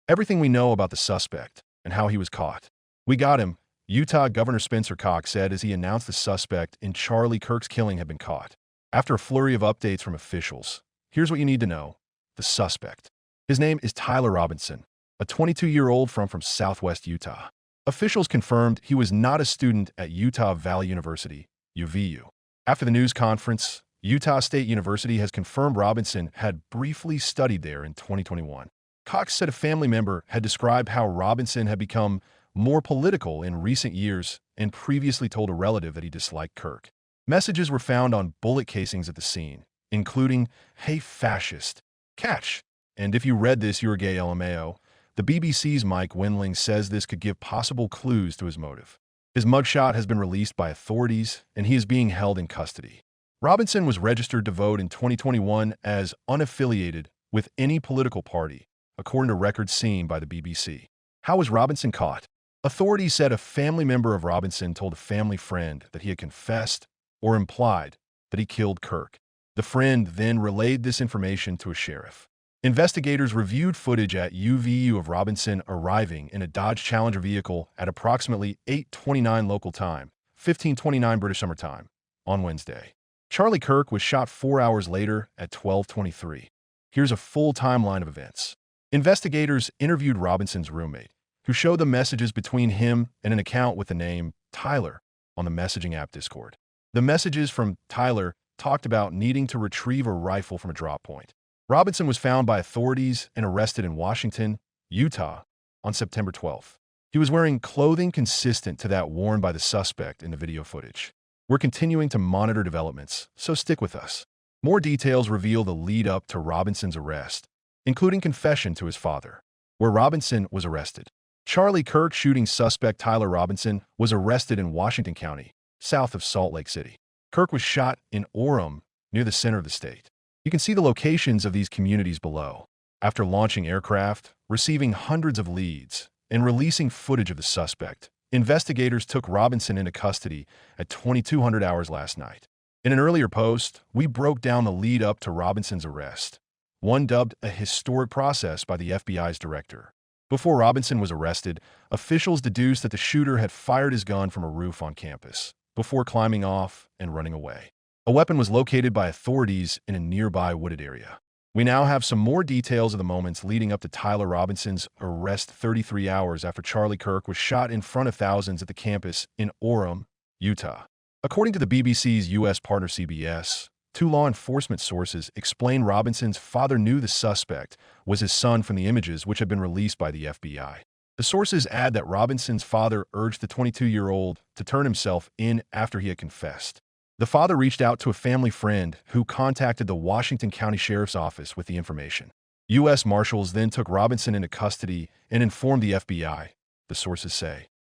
Everything we know about the suspect and how he was caught. We got him, Utah Governor Spencer Cox said as he announced the suspect in Charlie Kirk's killing had been caught. After a flurry of updates from officials, here's what you need to know. The suspect. His name is Tyler Robinson, a 22-year-old from southwest Utah. Officials confirmed he was not a student at Utah Valley University, UVU. After the news conference, Utah State University has confirmed Robinson had briefly studied there in 2021. Cox said a family member had described how Robinson had become more political in recent years and previously told a relative that he disliked Kirk. Messages were found on bullet casings at the scene, including, "Hey fascist, catch," and "If you read this, you're gay LMAO." The BBC's Mike Windling says this could give possible clues to his motive. His mugshot has been released by authorities, and he is being held in custody. Robinson was registered to vote in 2021 as unaffiliated with any political party, according to records seen by the BBC. How was Robinson caught? Authorities said a family member of Robinson told a family friend that he had confessed or implied that he killed Kirk. The friend then relayed this information to a sheriff. Investigators reviewed footage at UVU of Robinson arriving in a Dodge Challenger vehicle at approximately 8:29 local time, 15:29 British Summer Time, on Wednesday. Charlie Kirk was shot 4 hours later at 12:23. Here's a full timeline of events. Investigators interviewed Robinson's roommate, who showed the messages between him and an account with the name Tyler on the messaging app Discord. The messages from Tyler talked about needing to retrieve a rifle from a drop point. Robinson was found by authorities and arrested in Washington, Utah, on September 12th. He was wearing clothing consistent to that worn by the suspect in the video footage. We're continuing to monitor developments, so stick with us. More details reveal the lead-up to Robinson's arrest, including confession to his father, where Robinson was arrested. Charlie Kirk shooting suspect Tyler Robinson was arrested in Washington County, south of Salt Lake City. Kirk was shot in Orem, near the center of the state. You can see the locations of these communities below. After launching aircraft, receiving hundreds of leads, and releasing footage of the suspect, investigators took Robinson into custody at 2200 hours last night. In an earlier post, we broke down the lead up to Robinson's arrest, one dubbed a historic process by the FBI's director. Before Robinson was arrested, officials deduced that the shooter had fired his gun from a roof on campus, before climbing off and running away. A weapon was located by authorities in a nearby wooded area. We now have some more details of the moments leading up to Tyler Robinson's arrest 33 hours after Charlie Kirk was shot in front of thousands at the campus in Orem, Utah. According to the BBC's U.S. partner CBS, two law enforcement sources explain Robinson's father knew the suspect was his son from the images which had been released by the FBI. The sources add that Robinson's father urged the 22-year-old to turn himself in after he had confessed. The father reached out to a family friend who contacted the Washington County Sheriff's Office with the information. U.S. Marshals then took Robinson into custody and informed the FBI, the sources say.